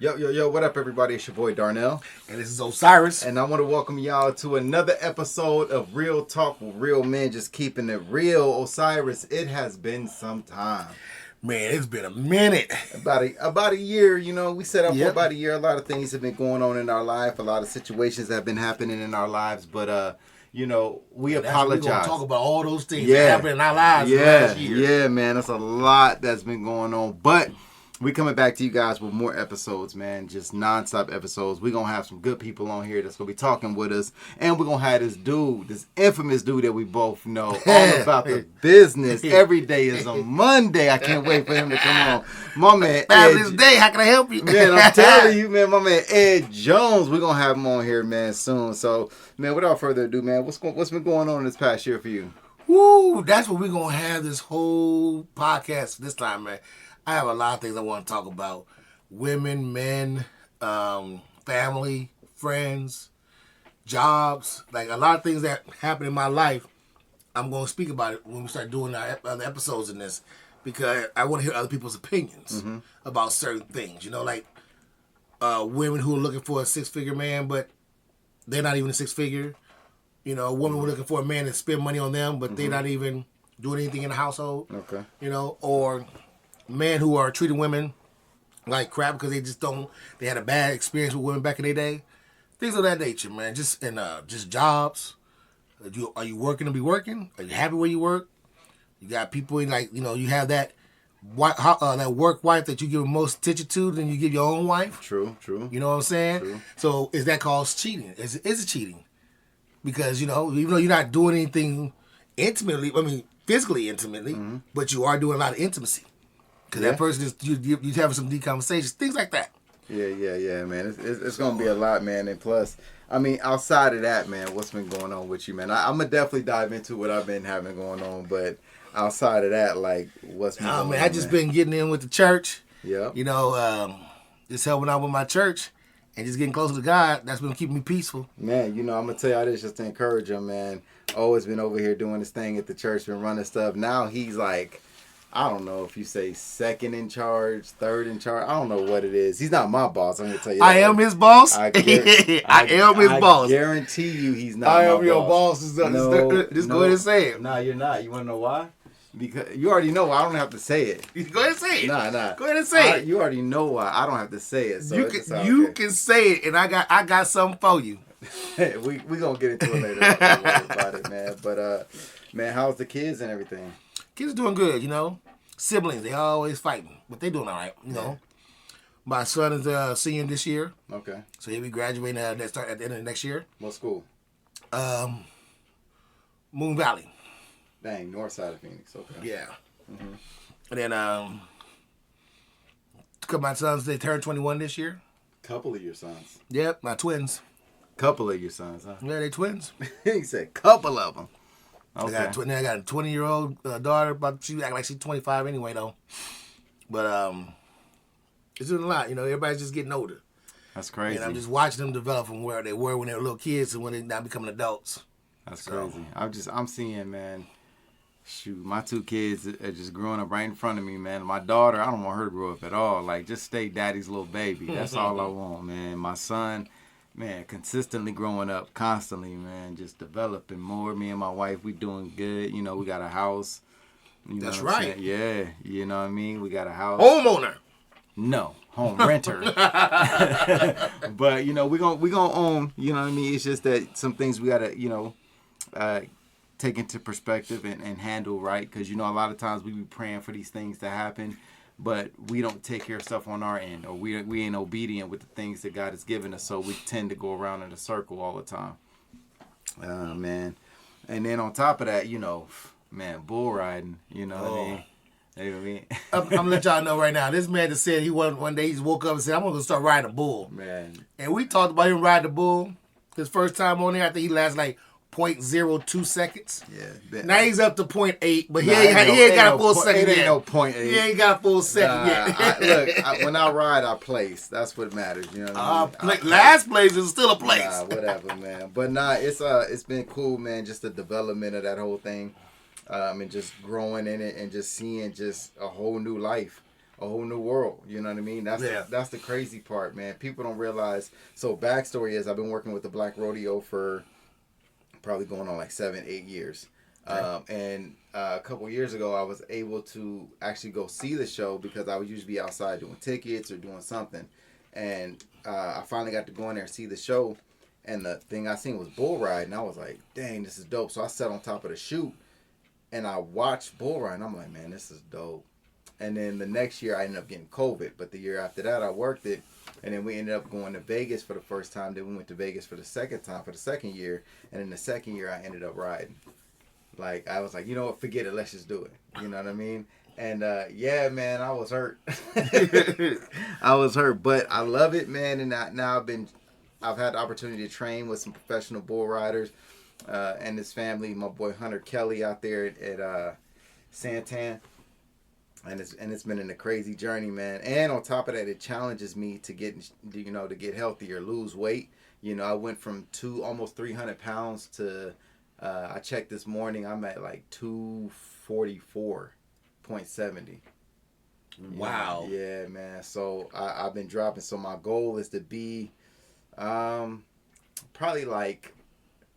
Yo, what up, everybody? It's your boy Darnell. And this is Osiris. And I want to welcome y'all to another episode of Real Talk with Real Men, just keeping it real. Osiris, it has been some time. Man, it's been a minute. About a year, we set up for about a year. A lot of things have been going on in our life. A lot of situations have been happening in our lives. But, we apologize. We're going to talk about all those things that happened in our lives last year. Yeah, man. That's a lot that's been going on. But we coming back to you guys with more episodes, man. Just nonstop episodes. We're going to have some good people on here that's going to be talking with us. And we're going to have this infamous dude that we both know all about the business. Every day is a Monday. I can't wait for him to come on. My man, Fabulous day. How can I help you? Man, I'm telling you, man, my man Ed Jones. We're going to have him on here, man, soon. So, man, without further ado, man, what's been going on this past year for you? Woo, that's what we're going to have this whole podcast this time, man. I have a lot of things I want to talk about. Women, men, family, friends, jobs. Like a lot of things that happen in my life. I'm going to speak about it when we start doing our other episodes in this. Because I want to hear other people's opinions about certain things. You know, like women who are looking for a six-figure man, but they're not even a six-figure. You know, a woman who are looking for a man to spend money on them, but they're not even doing anything in the household. Okay. You know, or men who are treating women like crap because they had a bad experience with women back in their day. Things of that nature, man. Just jobs. Are you working to be working? Are you happy where you work? You got people you have that work wife that you give the most attention to than you give your own wife. True. You know what I'm saying? True. So is that called cheating? Is it cheating? Because, even though you're not doing anything physically intimately, but you are doing a lot of intimacy. Because that person is you having some deep conversations, things like that. Yeah, man. It's gonna be a lot, man. And plus, outside of that, man, what's been going on with you, man? I'm gonna definitely dive into what I've been having going on, but outside of that, like, what's been going on, I just been getting in with the church. Yeah. Just helping out with my church and just getting closer to God. That's been keeping me peaceful. Man, I'm gonna tell y'all this just to encourage him, man. Always been over here doing this thing at the church, been running stuff. Now he's like, I don't know if you say second in charge, third in charge. I don't know what it is. He's not my boss. I'm going to tell you that. I am his boss. I am his boss. I guarantee you he's not my boss. I am your boss. Just go ahead and say it. No, you're not. You want to know why? Because you already know why. I don't have to say it. Go ahead and say it. Nah. Go ahead and say it. You already know why. I don't have to say it. So you can say it, and I got something for you. we going to get into it later. Don't worry about it, man. But, man, how's the kids and everything? Kids are doing good, Siblings, they always fighting, but they doing all right, My son is a senior this year. Okay. So he'll be graduating at the end of next year. What school? Moon Valley. Dang, north side of Phoenix. Okay. Yeah. Mm-hmm. And then, my sons, they turned 21 this year. Couple of your sons. Yep, my twins. Couple of your sons, huh? Yeah, they twins. He said couple of them. Okay. I got a 20-year-old daughter, but she act like she's 25 anyway, though. But it's doing a lot, Everybody's just getting older. That's crazy. And I'm just watching them develop from where they were when they were little kids and when they're now becoming adults. That's crazy. I'm seeing, man. Shoot, my two kids are just growing up right in front of me, man. My daughter, I don't want her to grow up at all. Like, just stay daddy's little baby. That's all I want, man. My son, man, consistently growing up, constantly, man, just developing more. Me and my wife, we doing good. We got a house. That's right. Yeah, you know what I mean? We got a house. Homeowner. No, home renter. But, we gonna own, you know what I mean? It's just that some things we got to, take into perspective and handle right. Because, a lot of times we be praying for these things to happen, but we don't take care of stuff on our end, or we ain't obedient with the things that God has given us, so we tend to go around in a circle all the time. Man. And then on top of that, man, bull riding, you know what I mean? You know what I mean? I'm going to let y'all know right now. This man just said one day he just woke up and said, I'm going to start riding a bull. Man. And we talked about him riding the bull. His first time on there, I think he lasted like 0.02 seconds. Yeah. Now he's up to 0.8, but he ain't got a full second yet. Ain't no 0.8. He ain't got a full second yet. When I ride, I place. That's what matters. You know what I mean? Last place is still a place. Whatever, man. But it's been cool, man. Just the development of that whole thing, and just growing in it and just seeing just a whole new life. a whole new world. You know what I mean? That's the crazy part, man. People don't realize. So backstory is I've been working with the Black Rodeo for probably going on like 7-8 years. And a couple years ago, I was able to actually go see the show because I would usually be outside doing tickets or doing something. And I finally got to go in there and see the show. And the thing I seen was bull ride. And I was like, dang, this is dope. So I sat on top of the chute and I watched bull ride. And I'm like, man, this is dope. And then the next year, I ended up getting COVID. But the year after that, I worked it. And then we ended up going to Vegas for the first time. Then we went to Vegas for the second time for the second year. And in the second year, I ended up riding. Like, I was like, you know what, forget it. Let's just do it. You know what I mean? And, yeah, man, I was hurt. I was hurt. But I love it, man. And now I've had the opportunity to train with some professional bull riders and his family. My boy Hunter Kelly out there at Santan. And it's been a crazy journey, man. And on top of that, it challenges me to get healthier, lose weight. You know, I went from almost 300 pounds to I checked this morning. I'm at like 244.70. Wow. Yeah, man. So I've been dropping. So my goal is to be probably like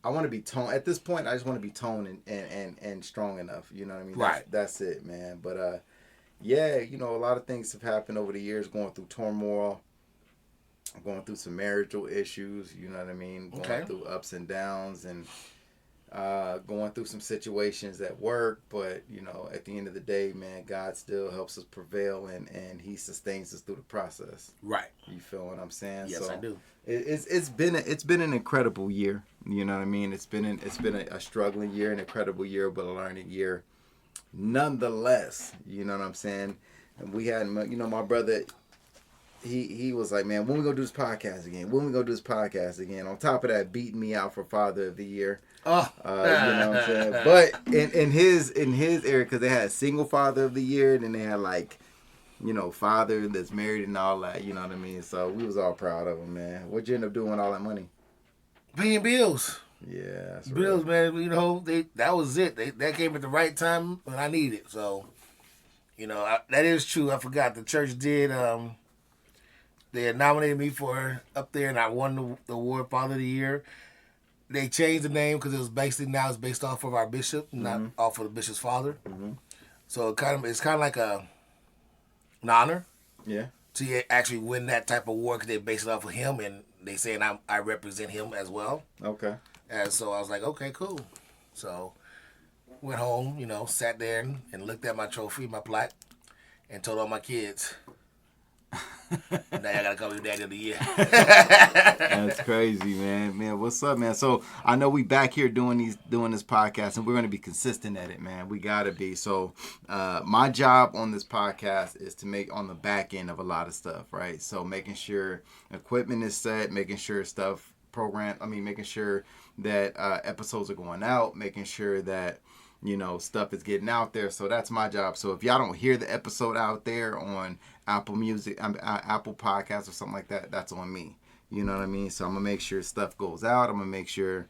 I want to be toned. At this point, I just want to be toned and strong enough. You know what I mean? Right. That's it, man. But yeah, you know, a lot of things have happened over the years, going through turmoil, going through some marital issues, you know what I mean? Going through ups and downs and going through some situations at work. But, you know, at the end of the day, man, God still helps us prevail and he sustains us through the process. Right. You feel what I'm saying? Yes, I do. It's been an incredible year. You know what I mean? It's been a struggling year, an incredible year, but a learning year. Nonetheless, you know what I'm saying? And we had, you know, my brother, he was like, man, when we gonna do this podcast again? When we gonna do this podcast again? On top of that, beating me out for Father of the Year. Oh, you know what I'm saying? But in his area, because they had a single Father of the Year, and then they had like, you know, father that's married and all that. You know what I mean? So we was all proud of him, man. What'd you end up doing with all that money? paying bills. Yeah, that's bills, right. man. You know, that was it. That came at the right time when I needed it. So, you know, that is true. I forgot the church did. They had nominated me for up there, and I won the award Father of the Year. They changed the name because it was basically now it's based off of our bishop, not off of the bishop's father. Mm-hmm. So it's kind of like an honor. Yeah. To actually win that type of award because they base it off of him, and they saying I represent him as well. Okay. And so I was like, okay, cool. So went home, you know, sat there and looked at my trophy, my plaque, and told all my kids, now I gotta call you Daddy of the Year. That's crazy, man. Man, what's up, man? So I know we back here doing this podcast, and we're gonna be consistent at it, man. We gotta be. So my job on this podcast is to make on the back end of a lot of stuff, right? So making sure equipment is set, making sure stuff making sure that episodes are going out, making sure that, you know, stuff is getting out there. So that's my job. So if y'all don't hear the episode out there on Apple Music, Apple Podcasts or something like that, that's on me. You know what I mean? So I'm going to make sure stuff goes out. I'm going to make sure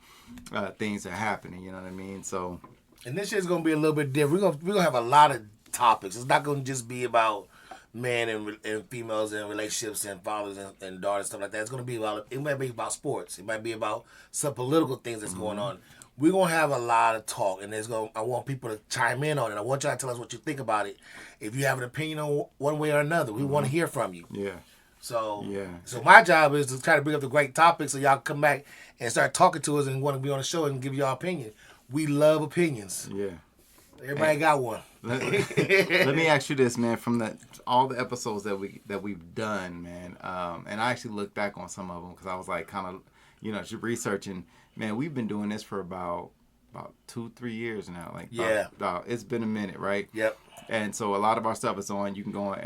things are happening. You know what I mean? So. And this shit's going to be a little bit different. We're going to have a lot of topics. It's not going to just be about men and females and relationships and fathers and daughters, stuff like that. It's going to be it might be about sports. It might be about some political things that's going on. We're going to have a lot of talk, and I want people to chime in on it. I want y'all to tell us what you think about it. If you have an opinion on one way or another, we want to hear from you. Yeah. So my job is to try to bring up the great topics so y'all come back and start talking to us and want to be on the show and give y'all opinion. We love opinions. Yeah. Everybody got one. Let me ask you this, man. From all the episodes that we've done, man, and I actually looked back on some of them because I was like kind of, you know, just researching. Man, we've been doing this for about 2-3 years now. Like, it's been a minute, right? Yep. And so a lot of our stuff is on. You can go on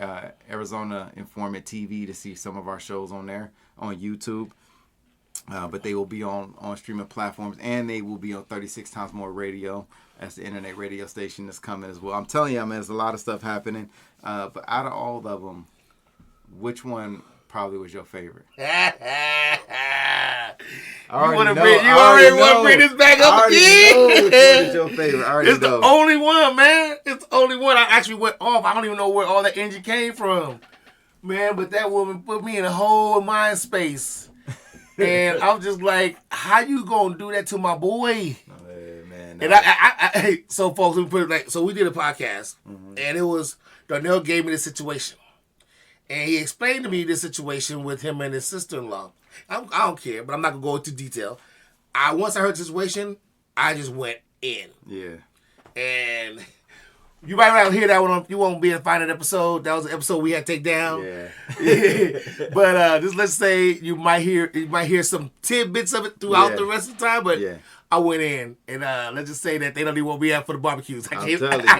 Arizona Informant TV to see some of our shows on there on YouTube. But they will be on streaming platforms, and they will be on 36 Times More Radio. That's the internet radio station that's coming as well. I'm telling you, man, there's a lot of stuff happening. But out of all of them, which one probably was your favorite? already want to bring this back up again. Know which one is your favorite. I already It's know. the only one, man. It's the only one. I actually went off. I don't even know where all that energy came from, man. But that woman put me in a whole mind space, and I'm just like, how you gonna do that to my boy? Man, and I so folks, we put it like, so we did a podcast, and it was Darnell gave me the situation. And he explained to me this situation with him and his sister-in-law. I don't care, but I'm not going to go into detail. Once I heard the situation, I just went in. Yeah. And you might not hear that one. You won't be able to find that episode. That was an episode we had to take down. Yeah. But just let's say you might hear some tidbits of it throughout the rest of the time. But I went in, and let's just say that they don't even want me out for the barbecues. I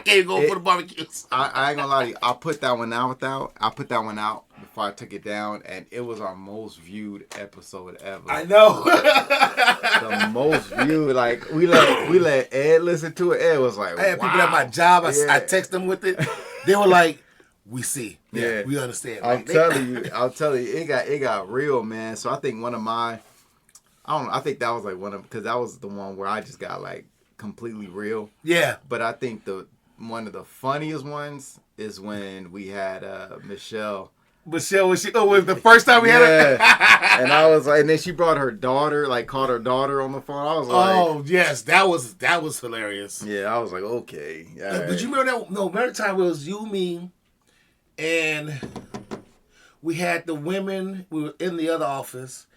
can't go for the barbecues. I ain't gonna lie to you. I put that one out before I took it down, and it was our most viewed episode ever. I know. The most viewed. Like we let Ed listen to it. Ed was like, I had people at my job. I text them with it. They were like, "We see. Yeah, we understand." I'm telling you, it got real, man. So I think one of my. I think that was like because that was the one where I just got like completely real. Yeah. But I think one of the funniest ones is when we had Michelle. Michelle, was the first time we had her? And I was like, and then she brought her daughter, like called her daughter on the phone. I was like, oh yes, that was hilarious. Yeah, I was like, okay. But you remember that? No, remember the time it was you, me, and we had the women. We were in the other office.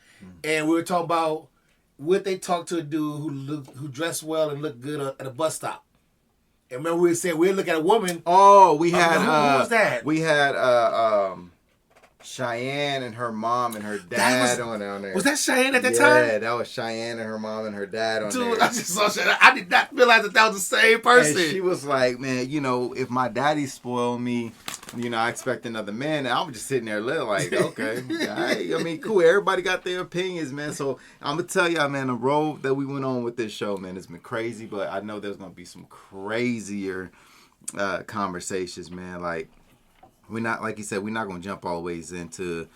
And we were talking about would they talk to a dude who dressed well and looked good at a bus stop. And remember we said we'd look at a woman. Oh, we had who was that? We had Cheyenne and her mom and her dad on there. Was that Cheyenne at that time? Yeah, that was Cheyenne and her mom and her dad on there. Dude, I just saw Cheyenne. I did not realize that was the same person. And she was like, man, if my daddy spoiled me, I expect another man. And I was just sitting there like, okay. I mean, cool. Everybody got their opinions, man. So I'm going to tell y'all, man, the road that we went on with this show, man, it's been crazy. But I know there's going to be some crazier conversations, man. Like, we're not, like you said, we're not going to jump all the ways into,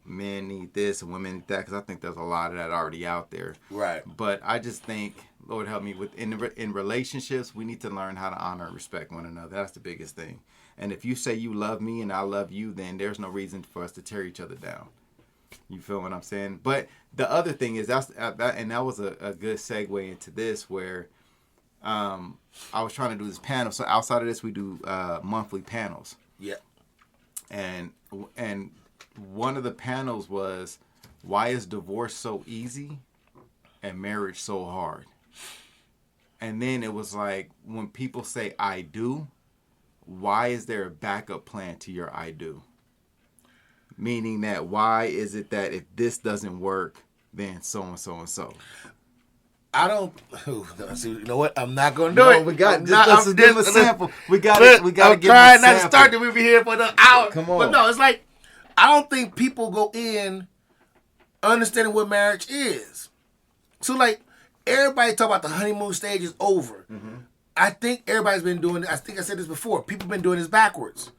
men need this and women need that, because I think there's a lot of that already out there. Right. But I just think, Lord help me, in relationships, we need to learn how to honor and respect one another. That's the biggest thing. And if you say you love me and I love you, then there's no reason for us to tear each other down. You feel what I'm saying? But the other thing is, that was a good segue into this, where I was trying to do this panel. So outside of this, we do monthly panels. Yeah. And one of the panels was, why is divorce so easy and marriage so hard? And then it was like, when people say I do, why is there a backup plan to your I do? Meaning that, why is it that if this doesn't work, then so and so and so? I don't. You know what? I'm not gonna do it. We got let's give a sample. We got to give a sample. I'm trying not to start that. We'll be here for another hour. Come on. But no, it's like, I don't think people go in understanding what marriage is. So like, everybody talk about the honeymoon stage is over. Mm-hmm. I think everybody's been doing it. I think I said this before. People been doing this backwards.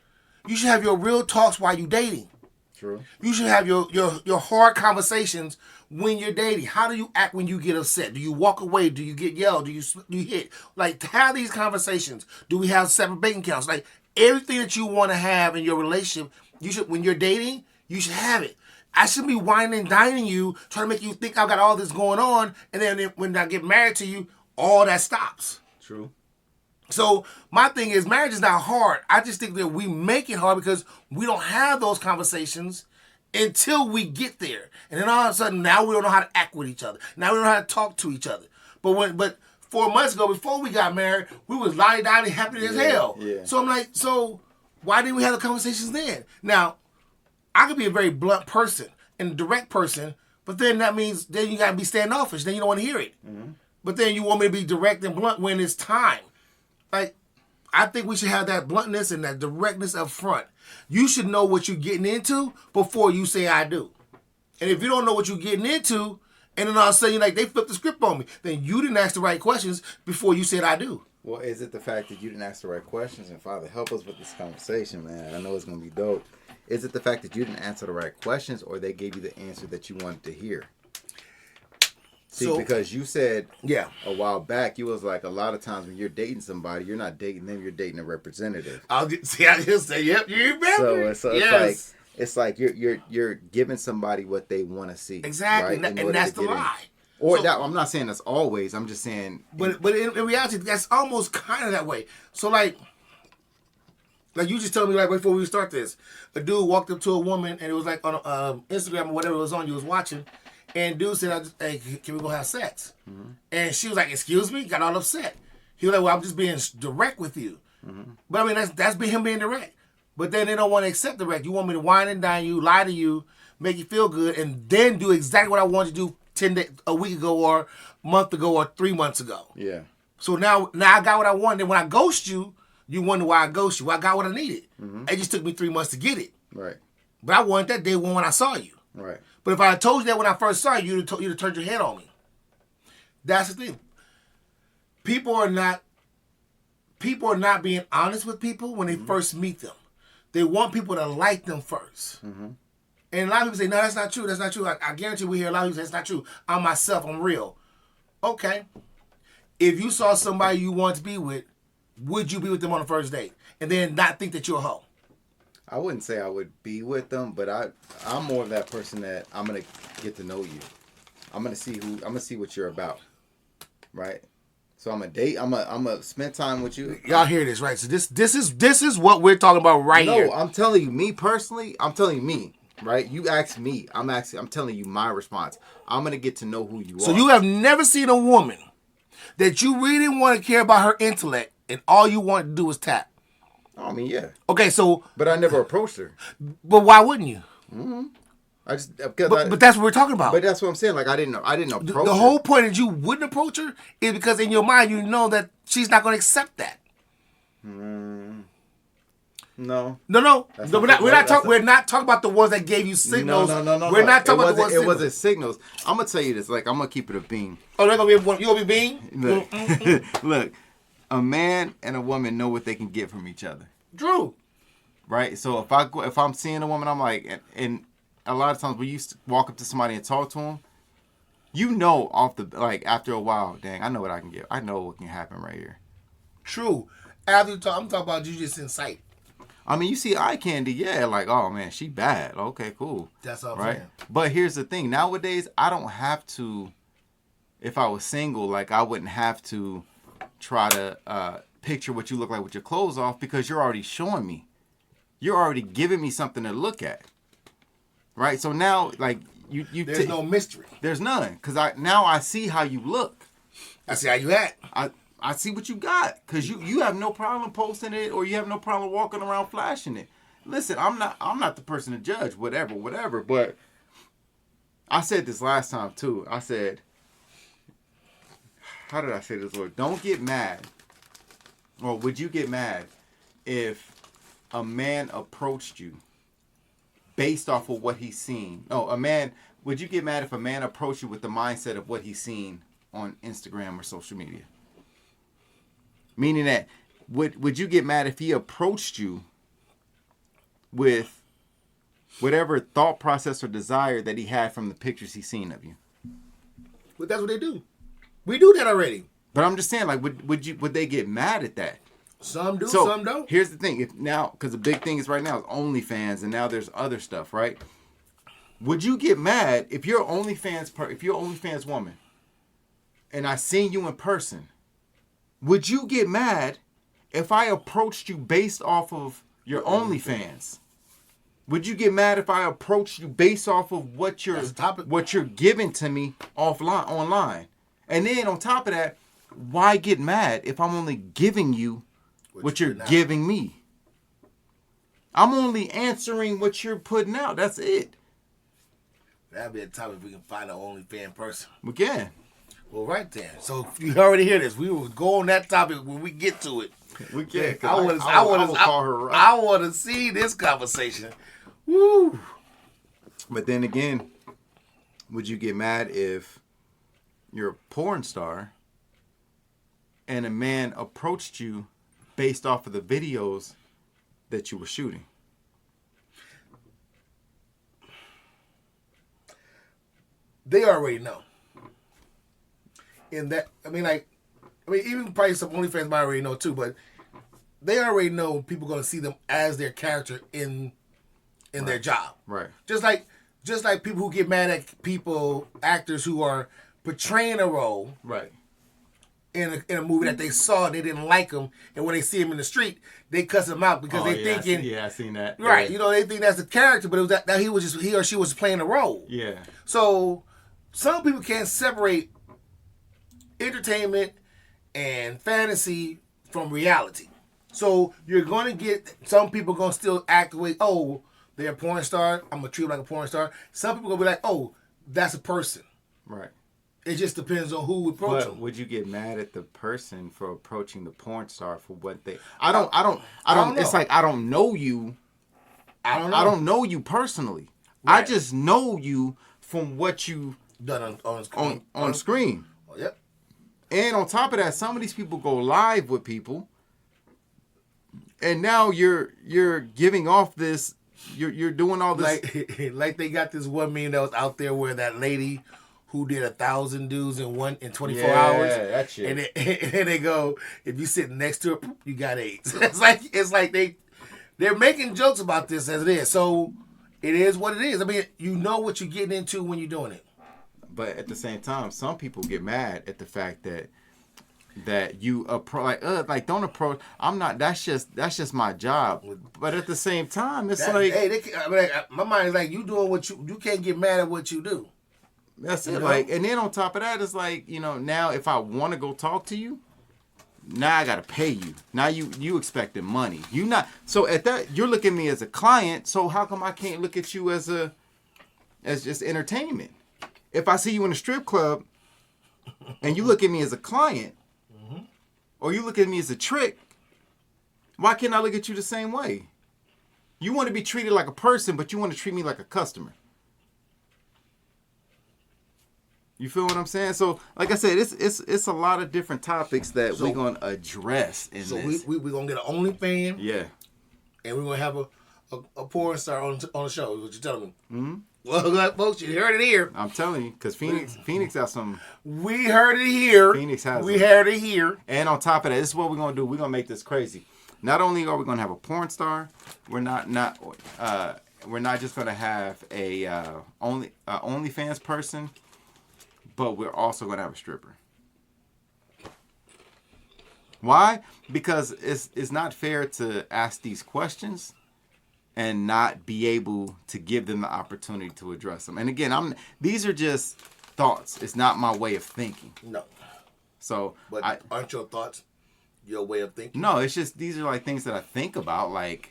You should have your real talks while you're dating. True. You should have your hard conversations when you're dating. How do you act when you get upset? Do you walk away? Do you get yelled? Do you hit? Like, to have these conversations. Do we have separate bank accounts? Like, everything that you want to have in your relationship, you should, when you're dating, you should have it. I shouldn't be whining and dining you, trying to make you think I've got all this going on, and then when I get married to you, all that stops. True. So my thing is, marriage is not hard. I just think that we make it hard because we don't have those conversations until we get there. And then all of a sudden, now we don't know how to act with each other. Now we don't know how to talk to each other. But 4 months ago, before we got married, we was lolly-dolly, happy as hell. Yeah. So I'm like, so why didn't we have the conversations then? Now, I could be a very blunt person and a direct person, but then that means then you got to be standoffish. Then you don't want to hear it. Mm-hmm. But then you want me to be direct and blunt when it's time. Like, I think we should have that bluntness and that directness up front. You should know what you're getting into before you say I do. And if you don't know what you're getting into, and then all of a sudden, like, they flipped the script on me, then you didn't ask the right questions before you said I do. Well, is it the fact that you didn't ask the right questions? And Father, help us with this conversation, man. I know it's going to be dope. Is it the fact that you didn't answer the right questions, or they gave you the answer that you wanted to hear? See, because you said yeah, a while back, you was like, a lot of times when you're dating somebody, you're not dating them, you're dating a representative. I just say, yep, you remember. So Yes. it's like you're giving somebody what they want to see. Exactly, Right? and that's the lie. Or that, I'm not saying that's always. I'm just saying. But in reality, that's almost kind of that way. So like you just told me right before we start this, a dude walked up to a woman and it was like on Instagram or whatever it was on you was watching, and dude said, "Hey, can we go have sex?" Mm-hmm. And she was like, "Excuse me," got all upset. He was like, "Well, I'm just being direct with you." Mm-hmm. But I mean, that's him being direct. But then they don't want to accept direct. You want me to wine and dine you, lie to you, make you feel good, and then do exactly what I wanted to do 10 days, a week ago, or a month ago, or 3 months ago. Yeah. So now I got what I wanted. And when I ghost you, you wonder why I ghost you. Well, I got what I needed. Mm-hmm. It just took me 3 months to get it. Right. But I wanted that day one when I saw you. Right. But if I had told you that when I first saw you, you'd have turned your head on me. That's the thing. People are not being honest with people when they first meet them. They want people to like them first. Mm-hmm. And a lot of people say, no, that's not true. That's not true. I guarantee we hear a lot of people say, that's not true. I'm myself. I'm real. Okay. If you saw somebody you want to be with, would you be with them on the first date? And then not think that you're a hoe? I wouldn't say I would be with them, but I'm more of that person that I'm going to get to know you. I'm going to see what you're about. Right? So I'm going to date. I'm going to spend time with you. Y'all hear this, right? So this is what we're talking about here. No, I'm telling you, me personally, I'm telling you me. Right? You ask me. I'm telling you my response. I'm going to get to know who you are. So you have never seen a woman that you really want to care about her intellect and all you want to do is tap. I mean, yeah. Okay, so... But I never approached her. But why wouldn't you? Mm-hmm. But that's what we're talking about. But that's what I'm saying. Like, I didn't approach her. The whole point that you wouldn't approach her is because in your mind you know that she's not going to accept that. No. We're not talking about the ones that gave you signals. No. We're not talking about the ones. It wasn't signals. I'm gonna tell you this. Like, I'm gonna keep it a beam. Oh, they're gonna be one. You gonna be beam? Look, a man and a woman know what they can get from each other. True. Right. So if I'm seeing a woman, I'm like, and a lot of times when you walk up to somebody and talk to them, you know after a while, dang, I know what I can get. I know what can happen right here. True. After you talk, I'm talking about you just in sight. I mean, you see eye candy, yeah, like, oh, man, she bad. Okay, cool. That's all right? Saying. But here's the thing. Nowadays, I don't have to, if I was single, like, I wouldn't have to try to picture what you look like with your clothes off because you're already showing me. You're already giving me something to look at. Right? So now, like, there's no mystery. There's none. Because I see how you look. I see how you act. I see what you got, because you have no problem posting it, or you have no problem walking around flashing it. Listen, I'm not the person to judge, whatever. But I said this last time too. I said, how did I say this, Lord? Don't get mad, or would you get mad if a man approached you based off of what he's seen? No, would you get mad if a man approached you with the mindset of what he's seen on Instagram or social media? Meaning that, would you get mad if he approached you with whatever thought process or desire that he had from the pictures he's seen of you? But that's what they do. We do that already. But I'm just saying, like, would they get mad at that? Some do, some don't. Here's the thing. Because the big thing is right now is OnlyFans, and now there's other stuff, right? Would you get mad if you're OnlyFans woman, and I seen you in person? Would you get mad if I approached you based off of your OnlyFans? Would you get mad if I approached you based off of what you're giving to me online? And then on top of that, why get mad if I'm only giving you what you're giving me? I'm only answering what you're putting out. That's it. That'd be a topic if we can find an OnlyFans person. We can. Well, right there. So you already hear this. We will go on that topic when we get to it. We can. I want to see this conversation. Woo. But then again, would you get mad if you're a porn star and a man approached you based off of the videos that you were shooting? They already know. in that. I mean, even probably some OnlyFans might already know too, but they already know people going to see them as their character in their job. Right. Just like people who get mad at actors who are portraying a role. Right. In a movie that they saw and they didn't like them, and when they see him in the street, they cuss him out because they thinking, I seen that. Right, Yeah. they think that's the character, but it was that he or she was playing a role. Yeah. So some people can't separate entertainment and fantasy from reality. So you're going to get some people going to still act the way, oh, they're a porn star, I'm going to treat them like a porn star. Some people going to be like, oh, that's a person. Right. It just depends on who approach them. Would you get mad at the person for approaching the porn star for what they? I don't. It's like I don't know you. I don't know. I don't know you personally. Right. I just know you from what you done on screen. Oh, yep. And on top of that, some of these people go live with people, and now you're giving off this. You're doing all this like they got this one meme that was out there where that lady who did 1,000 dudes in 24 hours. Yeah, that shit. And they go, if you sit next to her, you got AIDS. It's like they're making jokes about this as it is. So it is what it is. I mean, you know what you're getting into when you're doing it. But at the same time, some people get mad at the fact that you approach don't approach. I'm not. That's just my job. But at the same time, it's my mind is like you doing what you can't get mad at what you do. That's it. Like, and then on top of that, it's like, now if I want to go talk to you, now I gotta pay you. Now you expecting money. You not so at that you're looking at me as a client. So how come I can't look at you as just entertainment? If I see you in a strip club, and you look at me as a client, or you look at me as a trick, why can't I look at you the same way? You want to be treated like a person, but you want to treat me like a customer. You feel what I'm saying? So, like I said, it's a lot of different topics that we're gonna address in this. So we're gonna get an OnlyFans. Yeah. And we're gonna have a porn star on the show. Is what you're telling me? Mm-hmm. Well, folks, you heard it here. I'm telling you, because Phoenix has some. We heard it here. Phoenix has. We heard it here. And on top of that, this is what we're gonna do. We're gonna make this crazy. Not only are we gonna have a porn star, we're not just gonna have a OnlyFans person. But we're also going to have a stripper. Why? Because it's not fair to ask these questions and not be able to give them the opportunity to address them. And again, these are just thoughts. It's not my way of thinking. No. So, but aren't your thoughts your way of thinking? No, it's just these are like things that I think about. Like,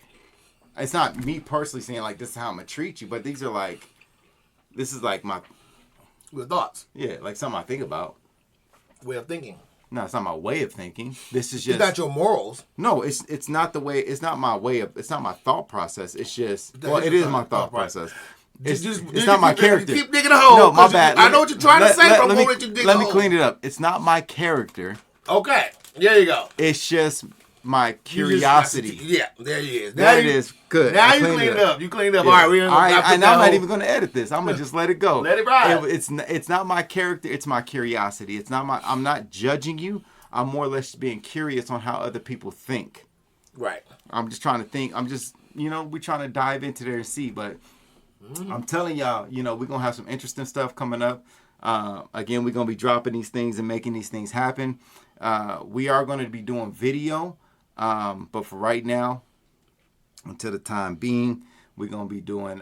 it's not me personally saying like this is how I'm gonna treat you, but this is like my. With thoughts. Yeah, like something I think about. Way of thinking. No, it's not my way of thinking. This is just. It's not your morals. No, it's not the way. It's not my way of. It's not my thought process. It's just. Well, it is my thought process. It's not my character. Keep digging a hole. No, my bad. I know what you're trying to say, but let me clean it up. It's not my character. Okay, there you go. It's just my curiosity. Yeah, there he is. There it is. Good. Now you cleaned it up. You cleaned it up. Yeah. All right, we're I'm not even going to edit this. I'm gonna just let it go. Let it ride. It's not my character. It's my curiosity. It's not my. I'm not judging you. I'm more or less being curious on how other people think. Right. I'm just trying to think. I'm just we're trying to dive into there and see. But I'm telling y'all, we're gonna have some interesting stuff coming up. Again, we're gonna be dropping these things and making these things happen. We are going to be doing video. But for right now, until the time being, we're going to be doing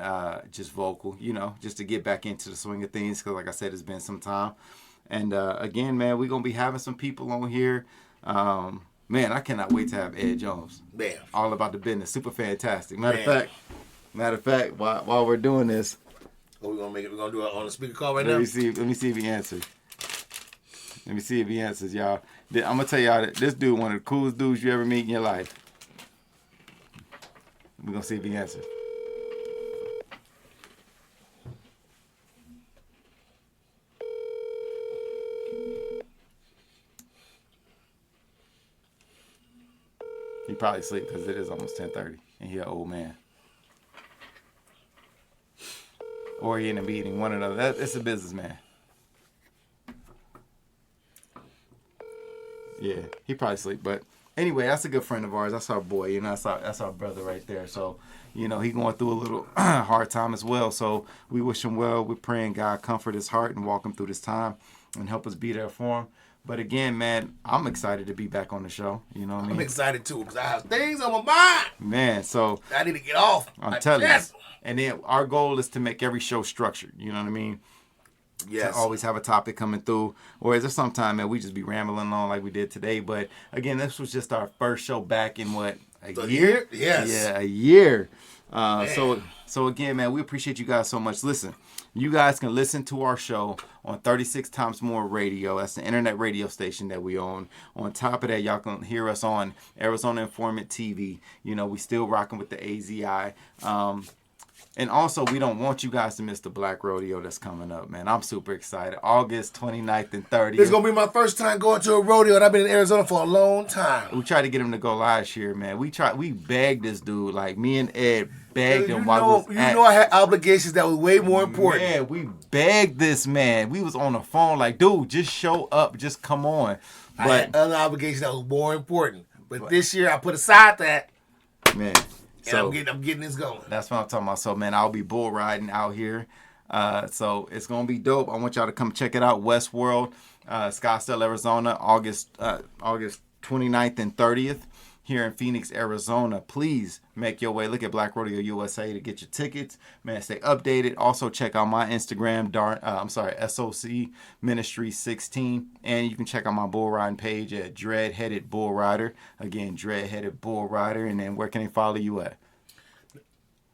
just vocal, just to get back into the swing of things. Because like I said, it's been some time. And again, man, we're going to be having some people on here. Man, I cannot wait to have Ed Jones. Man. All about the business. Super fantastic. Matter of fact, while we're doing this. What we're going to do it on the speaker call right now? Let me see if he answers. Let me see if he answers, y'all. I'm going to tell y'all that this dude, one of the coolest dudes you ever meet in your life. We're going to see if he answers. He probably asleep because it is almost 10:30 and he an old man. Or he in a meeting, one or another. It's a businessman. Yeah, he probably sleep. But anyway, that's a good friend of ours. That's our boy. You know, that's our brother right there. So, you know, he going through a little hard time as well. So we wish him well. We're praying God comfort his heart and walk him through this time and help us be there for him. But again, man, I'm excited to be back on the show. You know what I mean? I'm excited too because I have things on my mind. Man, so I need to get off. I'm telling you. And then our goal is to make every show structured. You know what I mean? Yes. To always have a topic coming through. Or is there some time, man, we just be rambling on like we did today. But again, this was just our first show back in what, a year? Yes. Yeah, a year. So again, man, we appreciate you guys so much. Listen, you guys can listen to our show on 36 Times More Radio. That's the internet radio station that we own. On top of that, y'all can hear us on Arizona Informant TV. You know, we still rocking with the AZI. And also, we don't want you guys to miss the Black Rodeo that's coming up, man. I'm super excited. August 29th and 30th. This is going to be my first time going to a rodeo, and I've been in Arizona for a long time. We tried to get him to go last year, man. We begged this dude. Like, me and Ed begged him while we was I had obligations that was way more important. Man, we begged this man. We was on the phone like, dude, just show up. Just come on. But I had other obligations that was more important. But this year, I put aside that. Man. So, and I'm getting this going. That's what I'm talking about. So, man, I'll be bull riding out here. So it's going to be dope. I want y'all to come check it out. Westworld, Scottsdale, Arizona, August 29th and 30th here in Phoenix, Arizona. Please make your way. Look at Black Rodeo USA to get your tickets. Man, stay updated. Also, check out my Instagram, SOC Ministry 16. And you can check out my bull riding page at Dreadheaded Bull Rider. Again, Dreadheaded Bull Rider. And then where can they follow you at?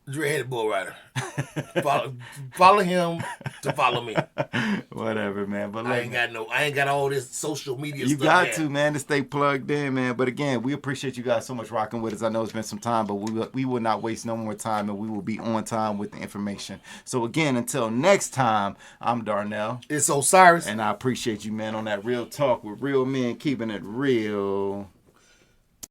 Dreadheaded Bull Rider. follow him to follow me. Whatever, man. But I ain't got all this social media stuff. You got to, man, to stay plugged in, man. But again, we appreciate you guys so much rocking with us. I know it's been some time, but we will not waste no more time, and we will be on time with the information. So again, until next time, I'm Darnell. It's Osiris. And I appreciate you, man, on that real talk with real men, keeping it real.